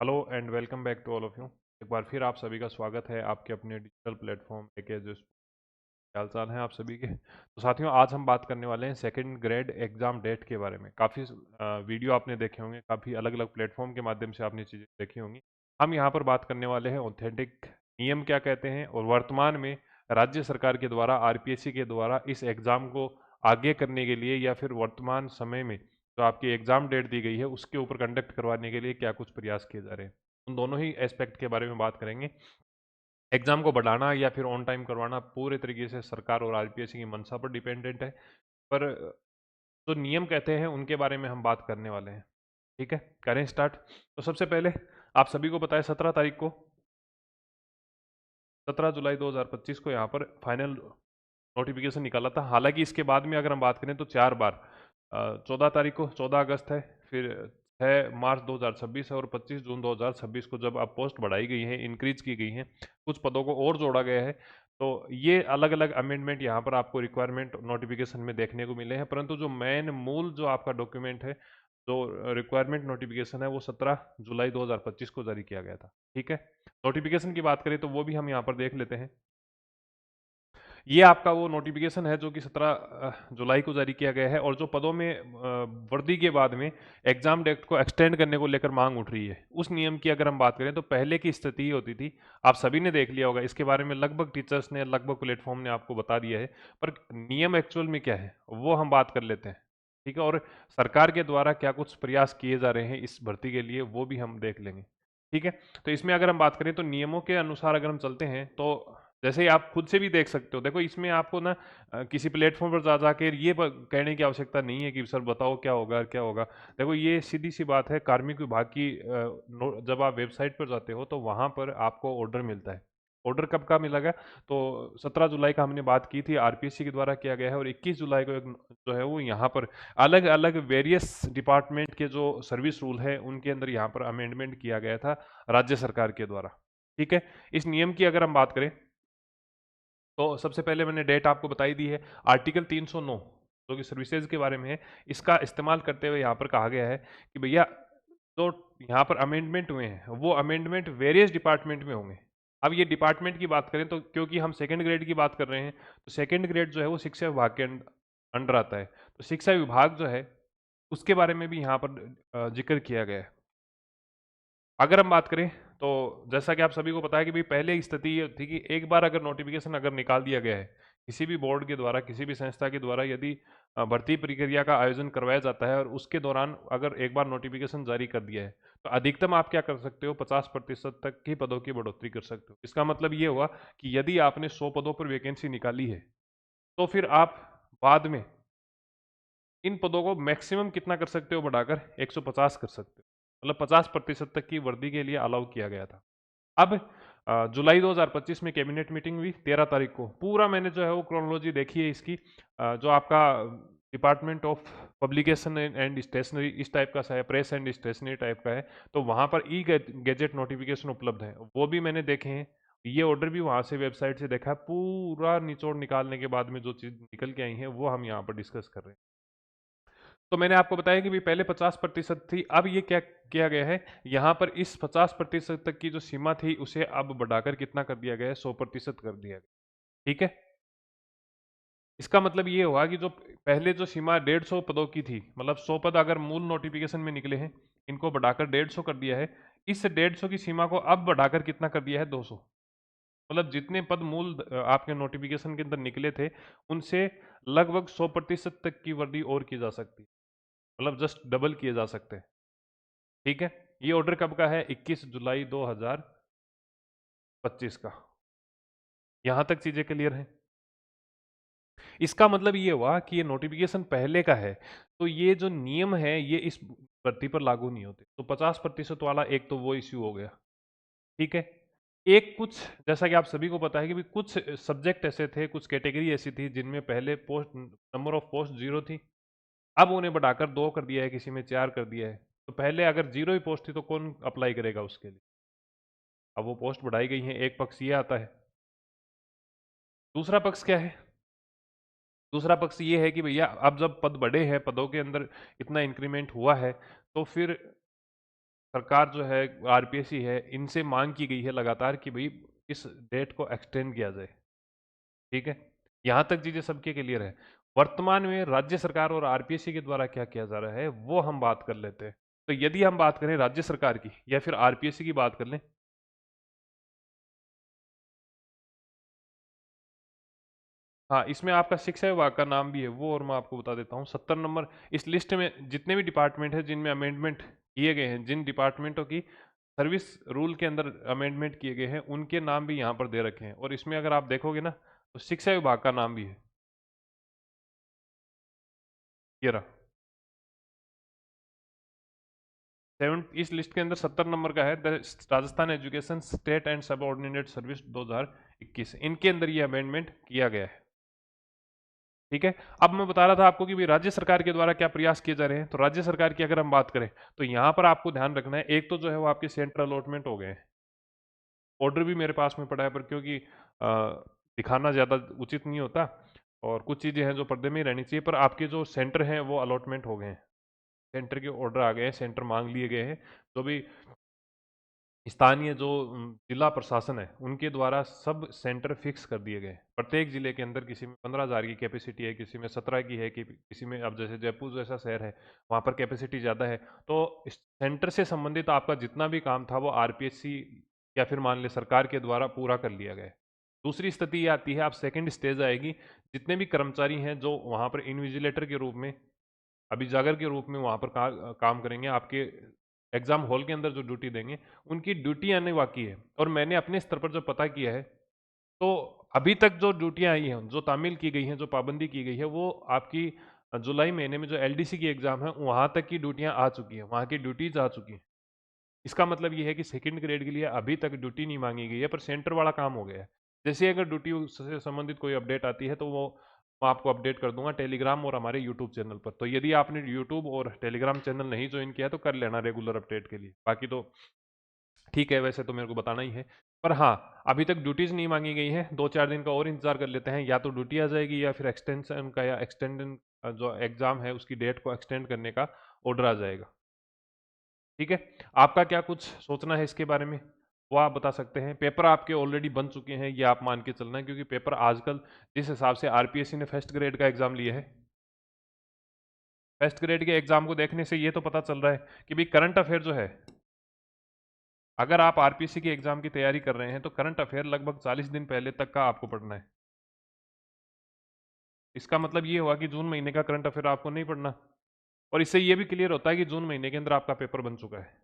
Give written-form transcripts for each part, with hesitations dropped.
Hello and welcome back to all of you. एक बार फिर आप सभी का स्वागत है आपके अपने डिजिटल प्लेटफॉर्म के जो हाल चाल हैं आप सभी के। तो साथियों, आज हम बात करने वाले हैं सेकंड ग्रेड एग्जाम डेट के बारे में। काफ़ी वीडियो आपने देखे होंगे, काफ़ी अलग अलग प्लेटफॉर्म के माध्यम से आपने चीज़ें देखी होंगी। हम यहाँ पर बात करने वाले हैं ऑथेंटिक नियम क्या कहते हैं और वर्तमान में राज्य सरकार के द्वारा आरपीएससी के द्वारा इस एग्ज़ाम को आगे करने के लिए या फिर वर्तमान समय में जो आपकी एग्ज़ाम डेट दी गई है उसके ऊपर कंडक्ट करवाने के लिए क्या कुछ प्रयास किए जा रहे हैं। उन दोनों ही एस्पेक्ट के बारे में बात करेंगे। एग्ज़ाम को बढ़ाना या फिर ऑन टाइम करवाना पूरे तरीके से सरकार और आरपीएससी की मंशा पर डिपेंडेंट है। पर जो नियम कहते हैं उनके बारे में हम बात करने वाले हैं। ठीक है, करें स्टार्ट। तो सबसे पहले आप सभी को पता है 17 तारीख को 17 जुलाई 2025 को यहाँ पर फाइनल नोटिफिकेशन निकाला था। हालांकि इसके बाद में अगर हम बात करें तो 4 बार 14 तारीख को 14 अगस्त है, फिर 6 मार्च 2026 है और 25 जून 2026 को जब अब पोस्ट बढ़ाई गई है, इंक्रीज की गई है, कुछ पदों को और जोड़ा गया है। तो ये अलग अलग अमेंडमेंट यहाँ पर आपको रिक्वायरमेंट नोटिफिकेशन में देखने को मिले हैं। परंतु जो मेन मूल जो आपका डॉक्यूमेंट है, जो रिक्वायरमेंट नोटिफिकेशन है, वो 17 जुलाई 2025 को जारी किया गया था। ठीक है, नोटिफिकेशन की बात करें तो वो भी हम यहाँ पर देख लेते हैं। ये आपका वो नोटिफिकेशन है जो कि 17 जुलाई को जारी किया गया है और जो पदों में वर्दी के बाद में एग्जाम डेट को एक्सटेंड करने को लेकर मांग उठ रही है, उस नियम की अगर हम बात करें तो पहले की स्थिति ये होती थी। आप सभी ने देख लिया होगा, इसके बारे में लगभग टीचर्स ने, लगभग प्लेटफॉर्म ने आपको बता दिया है। पर नियम एक्चुअल में क्या है वो हम बात कर लेते हैं। ठीक है, और सरकार के द्वारा क्या कुछ प्रयास किए जा रहे हैं इस भर्ती के लिए वो भी हम देख लेंगे। ठीक है, तो इसमें अगर हम बात करें तो नियमों के अनुसार अगर हम चलते हैं तो जैसे ही आप खुद से भी देख सकते हो, देखो इसमें आपको ना किसी प्लेटफॉर्म पर जा जाके ये कहने की आवश्यकता नहीं है कि सर बताओ क्या होगा क्या होगा। देखो ये सीधी सी बात है, कार्मिक विभाग की जब आप वेबसाइट पर जाते हो तो वहां पर आपको ऑर्डर मिलता है। ऑर्डर कब का मिलेगा? तो 17 जुलाई का हमने बात की थी, आरपीएससी के द्वारा किया गया है, और 21 जुलाई को एक जो है वो यहाँ पर अलग अलग वेरियस डिपार्टमेंट के जो सर्विस रूल है उनके अंदर यहाँ पर अमेंडमेंट किया गया था राज्य सरकार के द्वारा। ठीक है, इस नियम की अगर हम बात करें तो सबसे पहले मैंने डेट आपको बताई दी है। आर्टिकल 309 जो कि सर्विसेज के बारे में है, इसका इस्तेमाल करते हुए यहाँ पर कहा गया है कि भैया तो यहाँ पर अमेंडमेंट हुए हैं वो अमेंडमेंट वेरियस डिपार्टमेंट में होंगे। अब ये डिपार्टमेंट की बात करें तो क्योंकि हम सेकंड ग्रेड की बात कर रहे हैं, तो सेकंड ग्रेड जो है वो शिक्षा विभाग के अंडर आता है। तो शिक्षा विभाग जो है उसके बारे में भी यहाँ पर जिक्र किया गया है। अगर हम बात करें तो जैसा कि आप सभी को पता है कि भाई पहले स्थिति ये थी कि एक बार अगर नोटिफिकेशन अगर निकाल दिया गया है किसी भी बोर्ड के द्वारा, किसी भी संस्था के द्वारा, यदि भर्ती प्रक्रिया का आयोजन करवाया जाता है और उसके दौरान अगर एक बार नोटिफिकेशन जारी कर दिया है तो अधिकतम आप क्या कर सकते हो, 50% तक की पदों की बढ़ोतरी कर सकते हो। इसका मतलब ये हुआ कि यदि आपने 100 पदों पर वैकेंसी निकाली है तो फिर आप बाद में इन पदों को मैक्सिमम कितना कर सकते हो, बढ़ाकर 150 कर सकते हो। मतलब 50% तक की वर्दी के लिए अलाउ किया गया था। अब जुलाई 2025 में कैबिनेट मीटिंग हुई 13 तारीख को। पूरा मैंने जो है वो क्रोनोलॉजी देखी है इसकी। जो आपका department of publication and stationery इस टाइप का सा है, प्रेस एंड स्टेशनरी टाइप का है, तो वहाँ पर ई गैजेट नोटिफिकेशन उपलब्ध है, वो भी मैंने देखे हैं। ये ऑर्डर भी वहाँ से वेबसाइट से देखा है। पूरा निचोड़ निकालने के बाद में जो चीज़ निकल के आई है वो हम यहाँ पर डिस्कस कर रहे हैं। तो मैंने आपको बताया कि भी पहले 50% थी, अब ये क्या किया गया है, यहाँ पर इस 50% तक की जो सीमा थी उसे अब बढ़ाकर कितना कर दिया गया है, 100% कर दिया गया। ठीक है, इसका मतलब ये हुआ कि जो पहले जो सीमा 150 पदों की थी, मतलब 100 पद अगर मूल नोटिफिकेशन में निकले हैं, इनको बढ़ाकर 150 कर दिया है। इस 150 की सीमा को अब बढ़ाकर कितना कर दिया है, 200। मतलब जितने पद मूल आपके नोटिफिकेशन के अंदर निकले थे उनसे लगभग 100% तक की वृद्धि और की जा सकती है। मतलब जस्ट डबल किए जा सकते हैं। ठीक है, ये ऑर्डर कब का है, 21 जुलाई 2025 का। यहां तक चीजें क्लियर हैं? इसका मतलब ये हुआ कि ये नोटिफिकेशन पहले का है, तो ये जो नियम है ये इस भर्ती पर लागू नहीं होते। तो 50% वाला एक तो वो इश्यू हो गया। ठीक है, एक कुछ जैसा कि आप सभी को पता है कि भी कुछ सब्जेक्ट ऐसे थे, कुछ कैटेगरी ऐसी थी जिनमें पहले पोस्ट नंबर ऑफ पोस्ट 0 थी, अब उन्हें बढ़ाकर 2 कर दिया है, किसी में 4 कर दिया है। तो पहले अगर 0 ही पोस्ट थी तो कौन अप्लाई करेगा उसके लिए? अब वो पोस्ट बढ़ाई गई है, एक पक्ष ये आता है। दूसरा पक्ष क्या है? दूसरा पक्ष ये है कि भैया अब जब पद बढ़े हैं, पदों के अंदर इतना इंक्रीमेंट हुआ है, तो फिर सरकार जो है, आरपीएससी है, इनसे मांग की गई है लगातार कि भाई इस डेट को एक्सटेंड किया जाए। ठीक है, यहाँ तक चीजें सबके क्लियर है। वर्तमान में राज्य सरकार और आरपीएससी के द्वारा क्या किया जा रहा है वो हम बात कर लेते हैं। तो यदि हम बात करें राज्य सरकार की या फिर आरपीएससी की बात कर लें, हाँ, इसमें आपका शिक्षा विभाग का नाम भी है वो, और मैं आपको बता देता हूँ 70 नंबर इस लिस्ट में जितने भी डिपार्टमेंट है जिनमें अमेंडमेंट किए गए हैं, जिन डिपार्टमेंटों की सर्विस रूल के अंदर अमेंडमेंट किए गए हैं, उनके नाम भी यहाँ पर दे रखे हैं। और इसमें अगर आप देखोगे ना तो शिक्षा विभाग का नाम भी है, ये रहा। सेवन इस लिस्ट के अंदर 70 नंबर का है the Rajasthan education state and सब ऑर्डिनेट सर्विस 2021, इनके अंदर ये अमेंडमेंट किया गया है। ठीक है, अब मैं बता रहा था आपको कि भी राज्य सरकार के द्वारा क्या प्रयास किए जा रहे हैं। तो राज्य सरकार की अगर हम बात करें तो यहाँ पर आपको ध्यान रखना है, एक तो जो है वो आपके सेंट्रल अलॉटमेंट हो गए हैं। ऑर्डर भी मेरे पास में पड़ा है, पर क्योंकि दिखाना ज़्यादा उचित नहीं होता और कुछ चीज़ें हैं जो पर्दे में ही रहनी चाहिए, पर आपके जो सेंटर हैं वो अलॉटमेंट हो गए हैं, सेंटर के ऑर्डर आ गए हैं, सेंटर मांग लिए गए हैं। जो भी स्थानीय जो जिला प्रशासन है उनके द्वारा सब सेंटर फिक्स कर दिए गए। प्रत्येक जिले के अंदर किसी में 15,000 की कैपेसिटी है, किसी में 17 की है, कि किसी में, अब जैसे जयपुर जैसा शहर है वहाँ पर कैपेसिटी ज़्यादा है। तो इस सेंटर से संबंधित आपका जितना भी काम था वो आरपीएससी या फिर मान ले सरकार के द्वारा पूरा कर लिया गया है। दूसरी स्थिति ये आती है, आप सेकेंड स्टेज आएगी, जितने भी कर्मचारी हैं जो वहाँ पर इन्विजिलेटर के रूप में, अभिजागर के रूप में वहाँ पर काम करेंगे, आपके एग्जाम हॉल के अंदर जो ड्यूटी देंगे, उनकी ड्यूटी आने बाकी है। और मैंने अपने स्तर पर जो पता किया है तो अभी तक जो ड्यूटियां आई हैं, जो तामील की गई हैं, जो पाबंदी की गई है, वो आपकी जुलाई महीने में जो एलडीसी की एग्जाम है वहां तक की ड्यूटियां आ चुकी हैं, वहां की ड्यूटीज आ चुकी हैं। इसका मतलब ये है कि सेकंड ग्रेड के लिए अभी तक ड्यूटी नहीं मांगी गई है, पर सेंटर वाला काम हो गया है। जैसे अगर ड्यूटी से संबंधित कोई अपडेट आती है तो वो मैं आपको अपडेट कर दूंगा टेलीग्राम और हमारे यूट्यूब चैनल पर। तो यदि आपने यूट्यूब और टेलीग्राम चैनल नहीं ज्वाइन किया तो कर लेना रेगुलर अपडेट के लिए। बाकी तो ठीक है, वैसे तो मेरे को बताना ही है, पर हाँ, अभी तक ड्यूटीज नहीं मांगी गई हैं। 2-4 दिन का और इंतजार कर लेते हैं, या तो ड्यूटी आ जाएगी या फिर एक्सटेंशन का या एक्सटेंडन जो एग्जाम है उसकी डेट को एक्सटेंड करने का ऑर्डर आ जाएगा। ठीक है, आपका क्या कुछ सोचना है इसके बारे में वो आप बता सकते हैं। पेपर आपके ऑलरेडी बन चुके हैं ये आप मान के चलना है, क्योंकि पेपर आजकल जिस हिसाब से आरपीएससी ने फर्स्ट ग्रेड का एग्जाम लिया है, फर्स्ट ग्रेड के एग्जाम को देखने से ये तो पता चल रहा है कि भाई करंट अफेयर जो है, अगर आप आरपीएससी के एग्जाम की तैयारी कर रहे हैं तो करंट अफेयर लगभग 40 दिन पहले तक का आपको पढ़ना है। इसका मतलब ये हुआ कि जून महीने का करंट अफेयर आपको नहीं पढ़ना, और इससे ये भी क्लियर होता है कि जून महीने के अंदर आपका पेपर बन चुका है।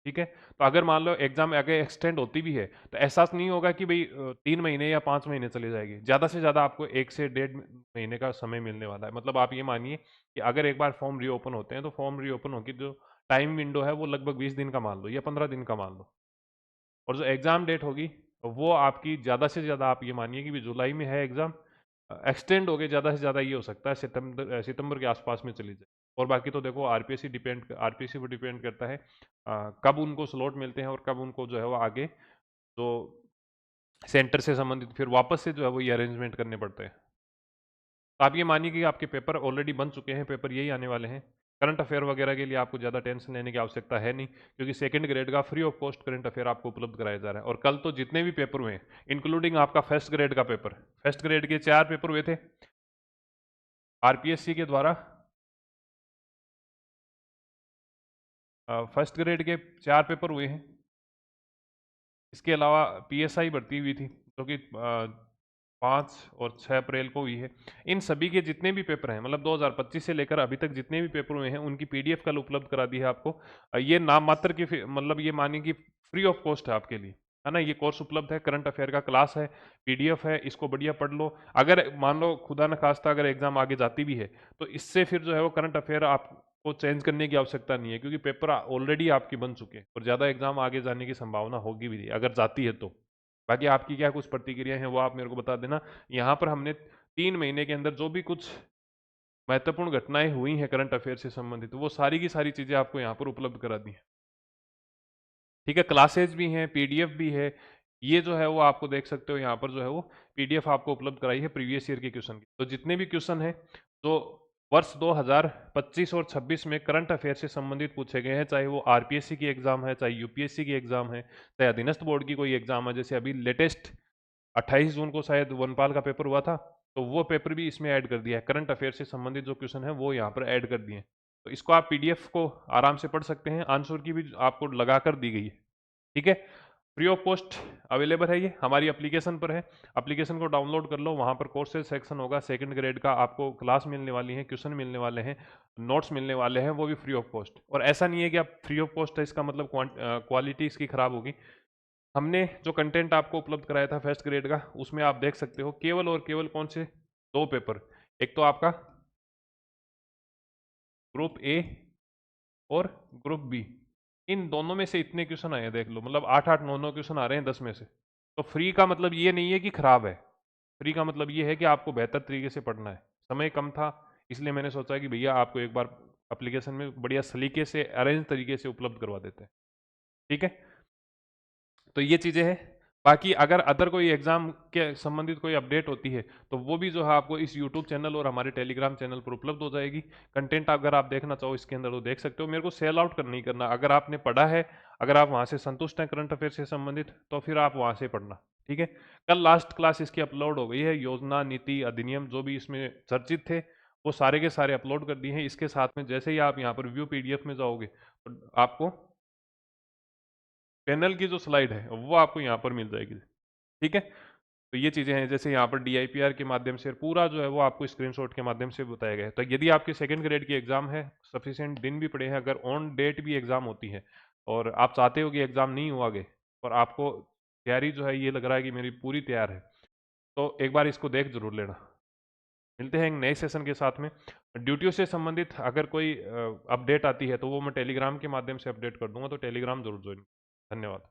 ठीक है, तो अगर मान लो एग्जाम आगे एक्सटेंड होती भी है तो एहसास नहीं होगा कि भाई 3 महीने या 5 महीने चले जाएगी, ज़्यादा से ज़्यादा आपको 1 से 1.5 महीने का समय मिलने वाला है। मतलब आप ये मानिए कि अगर एक बार फॉर्म रीओपन होते हैं तो फॉर्म रीओपन होकर जो टाइम विंडो है वो लगभग 20 दिन का मान लो या 15 दिन का मान लो, और जो एग्ज़ाम डेट होगी वो आपकी ज़्यादा से ज़्यादा आप ये मानिए कि भी जुलाई में है एग्ज़ाम, एक्सटेंड हो गए, ज़्यादा से ज़्यादा ये हो सकता है सितंबर सितंबर के आसपास में चली जाए। और बाकी तो देखो आरपीएससी पर डिपेंड करता है कब उनको स्लॉट मिलते हैं और कब उनको जो है वो आगे जो सेंटर से संबंधित फिर वापस से जो है वो ये अरेंजमेंट करने पड़ते हैं। तो आप ये मानिए कि आपके पेपर ऑलरेडी बन चुके हैं, पेपर यही आने वाले हैं। करंट अफेयर वगैरह के लिए आपको ज़्यादा टेंशन लेने की आवश्यकता है नहीं, क्योंकि सेकंड ग्रेड का free of cost current affair आपको उपलब्ध कराया जा रहा है। और कल तो जितने भी पेपर हुए, इंक्लूडिंग आपका फर्स्ट ग्रेड का पेपर, फर्स्ट ग्रेड के 4 पेपर हुए थे आरपीएससी के द्वारा, फर्स्ट ग्रेड के 4 पेपर हुए हैं। इसके अलावा पीएसआई भर्ती हुई थी जो कि 5 और 6 अप्रैल को हुई है। इन सभी के जितने भी पेपर हैं, मतलब 2025 से लेकर अभी तक जितने भी पेपर हुए हैं उनकी पीडीएफ कल उपलब्ध करा दी है आपको। ये नाम मात्र की मतलब ये मानिए कि फ्री ऑफ कॉस्ट है आपके लिए, है ना। ये कोर्स उपलब्ध है, करंट अफेयर का क्लास है, पीडीएफ है, इसको बढ़िया पढ़ लो। अगर मान लो खुदा न खास्ता अगर एग्जाम आगे जाती भी है तो इससे फिर जो है वो करंट अफेयर आपको चेंज करने की आवश्यकता नहीं है, क्योंकि पेपर ऑलरेडी आपके बन चुके हैं और ज़्यादा एग्जाम आगे जाने की संभावना होगी भी नहीं अगर जाती है तो। बाकी आपकी क्या कुछ प्रतिक्रिया है वो आप मेरे को बता देना। यहाँ पर हमने 3 महीने के अंदर जो भी कुछ महत्वपूर्ण घटनाएं हुई हैं करंट अफेयर से संबंधित, वो सारी की सारी चीज़ें आपको यहाँ पर उपलब्ध करा दी हैं। ठीक है, क्लासेज भी हैं, पीडीएफ भी है, ये जो है वो आपको देख सकते हो यहाँ पर जो है वो पीडीएफ आपको उपलब्ध कराई है प्रीवियस ईयर के क्वेश्चन की। तो जितने भी क्वेश्चन हैं, तो वर्ष 2025 और 26 में करंट अफेयर से संबंधित पूछे गए हैं, चाहे वो आरपीएससी की एग्जाम है, चाहे यूपीएससी की एग्जाम है, चाहे अधीनस्थ बोर्ड की कोई एग्जाम है। जैसे अभी लेटेस्ट 28 जून को शायद वनपाल का पेपर हुआ था, तो वो पेपर भी इसमें ऐड कर दिया है। करंट अफेयर से संबंधित जो क्वेश्चन है वो यहाँ पर ऐड कर दिए हैं। तो इसको आप पीडीएफ को आराम से पढ़ सकते हैं, आंसर की भी आपको लगा कर दी गई है। ठीक है, फ्री ऑफ कॉस्ट अवेलेबल है, ये हमारी एप्लीकेशन पर है। एप्लीकेशन को डाउनलोड कर लो, वहाँ पर कोर्सेज सेक्शन होगा, सेकंड ग्रेड का आपको क्लास मिलने वाली है, क्वेश्चन मिलने वाले हैं, नोट्स मिलने वाले हैं, वो भी फ्री ऑफ कॉस्ट। और ऐसा नहीं है कि आप फ्री ऑफ कॉस्ट है इसका मतलब क्वालिटी इसकी खराब होगी। हमने जो कंटेंट आपको उपलब्ध कराया था फर्स्ट ग्रेड का, उसमें आप देख सकते हो केवल और केवल कौन से दो पेपर, एक तो आपका ग्रुप ए और ग्रुप बी, इन दोनों में से इतने क्वेश्चन आए हैं, देख लो, मतलब 8-8 9-9 क्वेश्चन आ रहे हैं 10 में से। तो फ्री का मतलब ये नहीं है कि खराब है, फ्री का मतलब ये है कि आपको बेहतर तरीके से पढ़ना है। समय कम था, इसलिए मैंने सोचा कि भैया आपको एक बार एप्लीकेशन में बढ़िया सलीके से अरेंज तरीके से उपलब्ध करवा देते हैं। ठीक है, तो ये चीज़ें हैं। बाकी अगर अदर कोई एग्जाम के संबंधित कोई अपडेट होती है तो वो भी जो है आपको इस यूट्यूब चैनल और हमारे टेलीग्राम चैनल पर उपलब्ध हो जाएगी। कंटेंट अगर आप देखना चाहो इसके अंदर तो देख सकते हो, मेरे को सेल आउट नहीं करना। अगर आपने पढ़ा है, अगर आप वहाँ से संतुष्ट हैं करंट अफेयर से संबंधित, तो फिर आप वहाँ से पढ़ना। ठीक है, कल लास्ट क्लास इसकी अपलोड हो गई है, योजना नीति अधिनियम जो भी इसमें चर्चित थे वो सारे के सारे अपलोड कर दिए हैं। इसके साथ में जैसे ही आप यहाँ पर व्यू पीडीएफ में जाओगे तो आपको पैनल की जो स्लाइड है वो आपको यहाँ पर मिल जाएगी। ठीक है, तो ये चीज़ें हैं, जैसे यहाँ पर डीआईपीआर के माध्यम से पूरा जो है वो आपको स्क्रीनशॉट के माध्यम से बताया गया है। तो यदि आपकी सेकंड ग्रेड की एग्जाम है, सफिशिएंट दिन भी पड़े हैं, अगर ऑन डेट भी एग्जाम होती है और आप चाहते हो कि एग्जाम नहीं हो आगे और आपको तैयारी जो है ये लग रहा है कि मेरी पूरी तैयार है, तो एक बार इसको देख जरूर लेना। मिलते हैं एक नए सेशन के साथ में। ड्यूटियों से संबंधित अगर कोई अपडेट आती है तो वो मैं टेलीग्राम के माध्यम से अपडेट कर दूंगा, तो टेलीग्राम जरूर ज्वाइन। धन्यवाद।